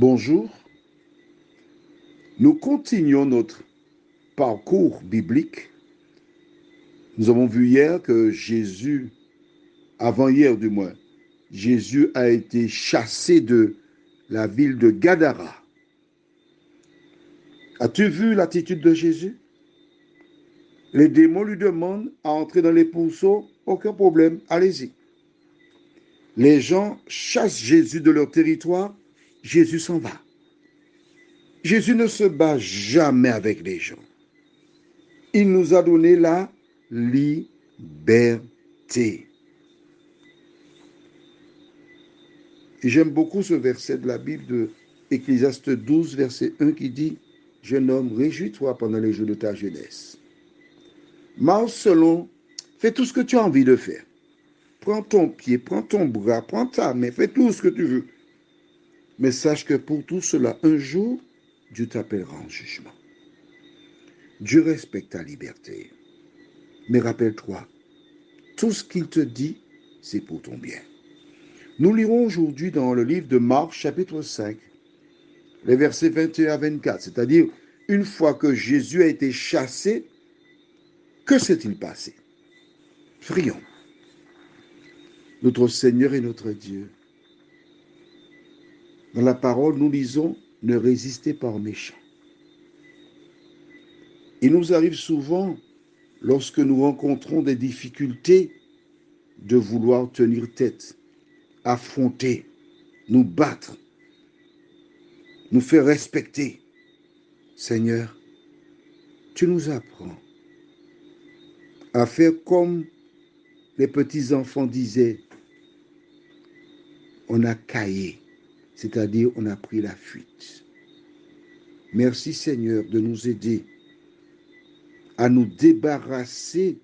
Bonjour, nous continuons notre parcours biblique. Nous avons vu hier que Jésus, avant-hier du moins, Jésus a été chassé de la ville de Gadara. As-tu vu l'attitude de Jésus? Les démons lui demandent à entrer dans les pourceaux, aucun problème, allez-y. Les gens chassent Jésus de leur territoire, Jésus s'en va. Jésus ne se bat jamais avec les gens. Il nous a donné la liberté. Et j'aime beaucoup ce verset de la Bible de Ecclésiaste 12, verset 1 qui dit « Jeune homme, réjouis-toi pendant les jours de ta jeunesse. Marche selon, fais tout ce que tu as envie de faire. Prends ton pied, prends ton bras, prends ta main, fais tout ce que tu veux. Mais sache que pour tout cela, un jour, Dieu t'appellera en jugement. Dieu respecte ta liberté. Mais rappelle-toi, tout ce qu'il te dit, c'est pour ton bien. » Nous lirons aujourd'hui dans le livre de Marc, chapitre 5, les versets 21 à 24, c'est-à-dire une fois que Jésus a été chassé, que s'est-il passé? Prions. Notre Seigneur et notre Dieu, dans la parole, nous lisons « Ne résistez pas aux méchants ». Il nous arrive souvent, lorsque nous rencontrons des difficultés, de vouloir tenir tête, affronter, nous battre, nous faire respecter. Seigneur, tu nous apprends à faire comme les petits-enfants disaient, on a caillé, c'est-à-dire on a pris la fuite. Merci Seigneur de nous aider à nous débarrasser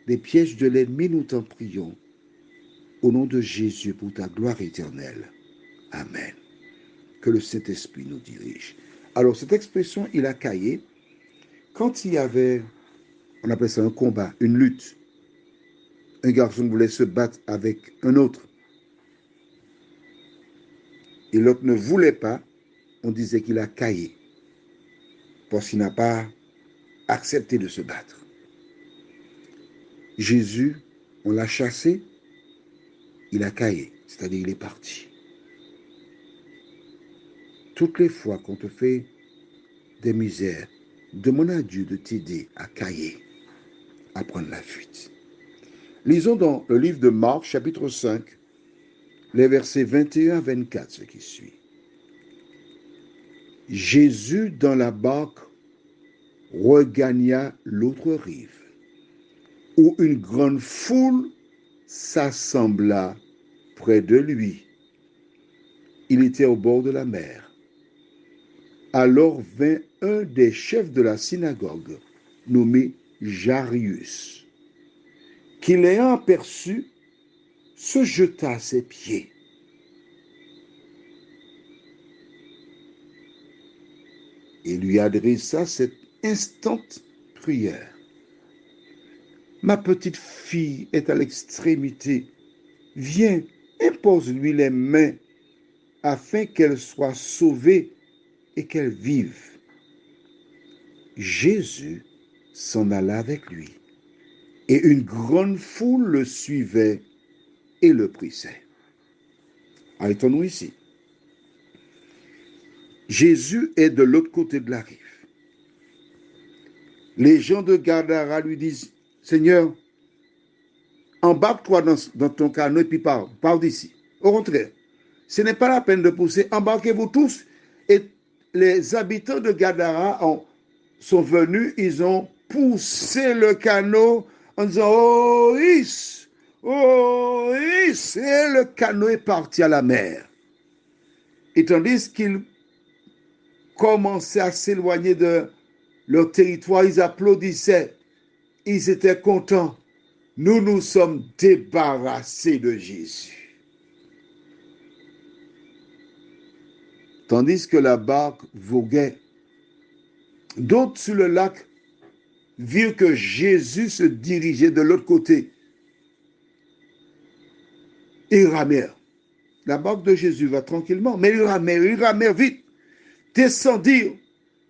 des pièges de l'ennemi, nous t'en prions. Au nom de Jésus, pour ta gloire éternelle. Amen. Que le Saint-Esprit nous dirige. Alors, cette expression, il a caillé, quand il y avait, on appelle ça un combat, une lutte, un garçon voulait se battre avec un autre, et l'autre ne voulait pas, on disait qu'il a caillé, parce qu'il n'a pas accepté de se battre. Jésus, on l'a chassé, il a caillé, c'est-à-dire il est parti. Toutes les fois qu'on te fait des misères, demande à Dieu de t'aider à cailler, à prendre la fuite. Lisons dans le livre de Marc, chapitre 5, les versets 21 à 24, ce qui suit. Jésus, dans la barque, regagna l'autre rive, où une grande foule s'assembla près de lui. Il était au bord de la mer. Alors vint un des chefs de la synagogue, nommé Jairus, qui l'ayant aperçu, se jeta à ses pieds. Et lui adressa cette instante prière. Ma petite fille est à l'extrémité. Viens, impose-lui les mains afin qu'elle soit sauvée et qu'elle vive. Jésus s'en alla avec lui, et une grande foule le suivait et le prissait. Arrêtons-nous ici. Jésus est de l'autre côté de la rive. Les gens de Gadara lui disent, Seigneur, embarque-toi dans ton canot et puis pars d'ici. Au contraire, ce n'est pas la peine de pousser, embarquez-vous tous. Et les habitants de Gadara sont venus, ils ont poussé le canot en disant, oh, is, et le canot est parti à la mer. Et tandis qu'ils commençaient à s'éloigner de leur territoire, ils applaudissaient, ils étaient contents. Nous nous sommes débarrassés de Jésus. Tandis que la barque voguait, d'autres sur le lac virent que Jésus se dirigeait de l'autre côté. Ils ramèrent. La barque de Jésus va tranquillement, mais ils ramèrent vite, descendirent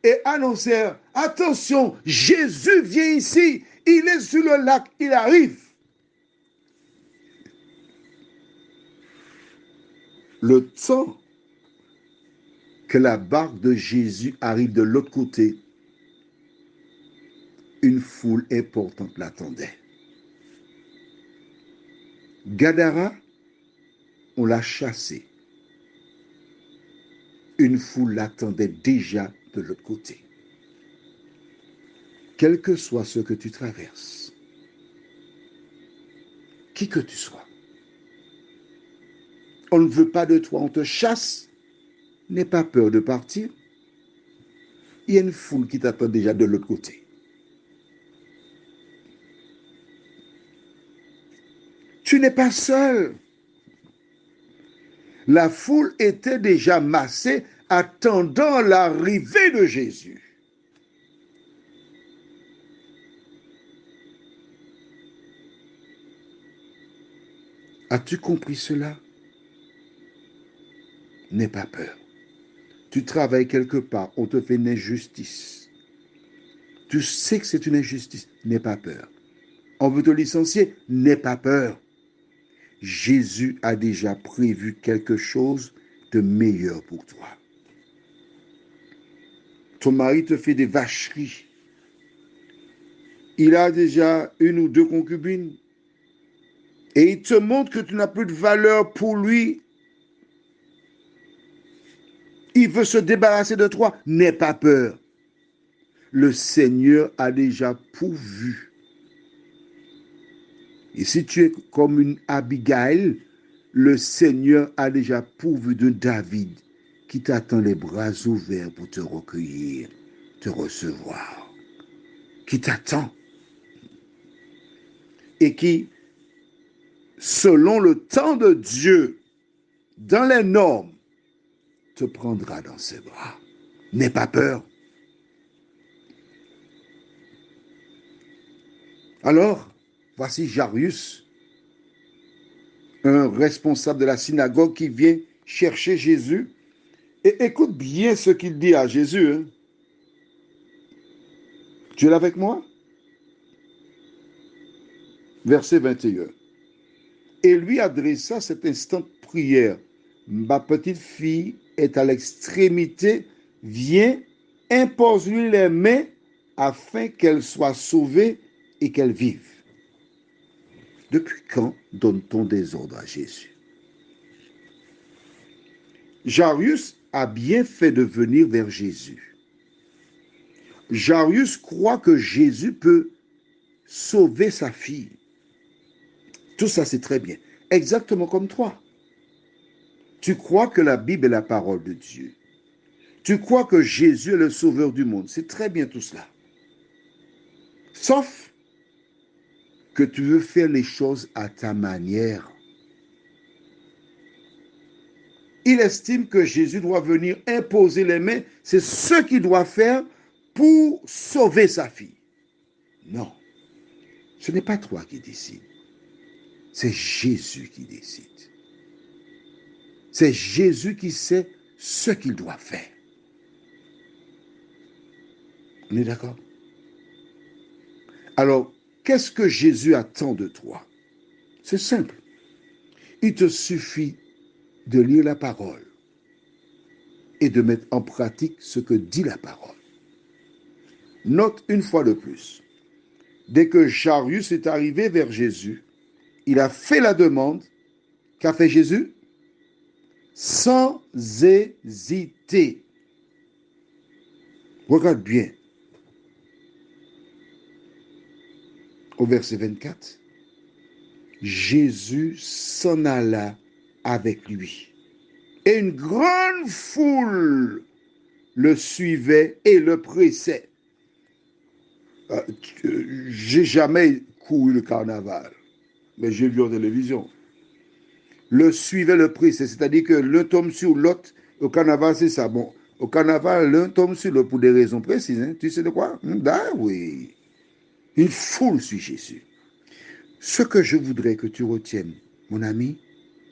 et annoncèrent, attention, Jésus vient ici, il est sur le lac, il arrive. Le temps que la barque de Jésus arrive de l'autre côté, une foule importante l'attendait. Gadara, on l'a chassé. Une foule l'attendait déjà de l'autre côté. Quel que soit ce que tu traverses, qui que tu sois, on ne veut pas de toi, on te chasse, n'aie pas peur de partir. Il y a une foule qui t'attend déjà de l'autre côté. Tu n'es pas seul. La foule était déjà massée, attendant l'arrivée de Jésus. As-tu compris cela? N'aie pas peur. Tu travailles quelque part, on te fait une injustice. Tu sais que c'est une injustice, n'aie pas peur. On veut te licencier, n'aie pas peur. Jésus a déjà prévu quelque chose de meilleur pour toi. Ton mari te fait des vacheries. Il a déjà une ou deux concubines. Et il te montre que tu n'as plus de valeur pour lui. Il veut se débarrasser de toi. N'aie pas peur. Le Seigneur a déjà pourvu. Et si tu es comme une Abigail, le Seigneur a déjà pourvu de David qui t'attend les bras ouverts pour te recueillir, te recevoir, qui t'attend et qui, selon le temps de Dieu, dans les normes, te prendra dans ses bras. N'aie pas peur. Alors, voici Jairus, un responsable de la synagogue qui vient chercher Jésus. Et écoute bien ce qu'il dit à Jésus. Hein. Tu es là avec moi? Verset 21. Et lui adressa cette instante prière. Ma petite fille est à l'extrémité. Viens, impose-lui les mains afin qu'elle soit sauvée et qu'elle vive. Depuis quand donne-t-on des ordres à Jésus? Jairus a bien fait de venir vers Jésus. Jairus croit que Jésus peut sauver sa fille. Tout ça, c'est très bien. Exactement comme toi. Tu crois que la Bible est la parole de Dieu. Tu crois que Jésus est le sauveur du monde. C'est très bien tout cela. Sauf que tu veux faire les choses à ta manière. Il estime que Jésus doit venir imposer les mains. C'est ce qu'il doit faire pour sauver sa fille. Non, ce n'est pas toi qui décides. C'est Jésus qui décide. C'est Jésus qui sait ce qu'il doit faire. On est d'accord? Alors, qu'est-ce que Jésus attend de toi? C'est simple. Il te suffit de lire la parole et de mettre en pratique ce que dit la parole. Note une fois de plus, dès que Jairus est arrivé vers Jésus, il a fait la demande. Qu'a fait Jésus? Sans hésiter. Regarde bien au verset 24. Jésus s'en alla avec lui. Et une grande foule le suivait et le pressait. J'ai jamais couru le carnaval, mais j'ai vu en télévision. Le suivait, le pressait, c'est-à-dire que l'un tombe sur l'autre. Au carnaval, c'est ça. Bon, au carnaval, l'un tombe sur l'autre pour des raisons précises. Hein. Tu sais de quoi? Oui. Une foule suit Jésus. Ce que je voudrais que tu retiennes, mon ami,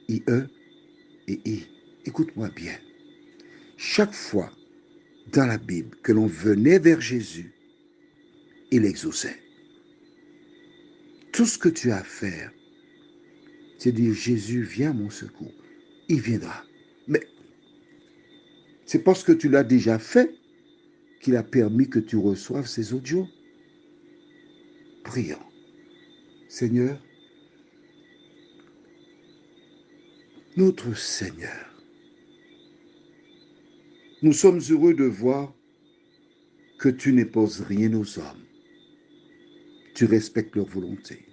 IE, Et écoute-moi bien, chaque fois dans la Bible que l'on venait vers Jésus, il exauçait. Tout ce que tu as à faire, c'est dire Jésus, viens à mon secours. Il viendra. Mais c'est parce que tu l'as déjà fait qu'il a permis que tu reçoives ces audios. Prions. Seigneur, notre Seigneur, nous sommes heureux de voir que tu n'épouses rien aux hommes. Tu respectes leur volonté.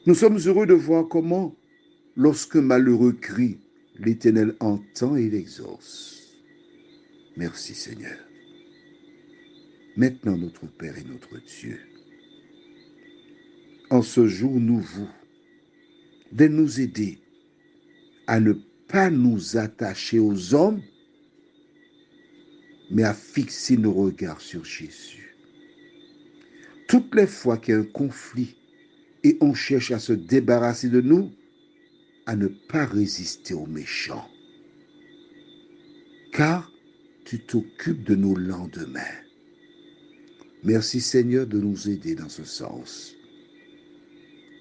Nous sommes heureux de voir comment, lorsqu'un malheureux crie, l'Éternel entend et l'exauce. Merci Seigneur. Maintenant, notre Père et notre Dieu, en ce jour nouveau, de nous aider à ne pas nous attacher aux hommes, mais à fixer nos regards sur Jésus. Toutes les fois qu'il y a un conflit et on cherche à se débarrasser de nous, à ne pas résister aux méchants. Car tu t'occupes de nos lendemains. Merci Seigneur de nous aider dans ce sens.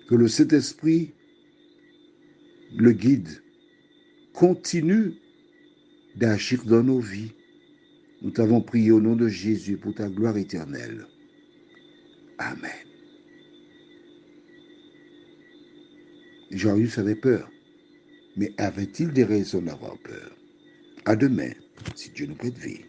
Que le Saint-Esprit, le guide, continue d'agir dans nos vies. Nous t'avons prié au nom de Jésus pour ta gloire éternelle. Amen. Jean-Yves avait peur, mais avait-il des raisons d'avoir peur? À demain, si Dieu nous prête vie.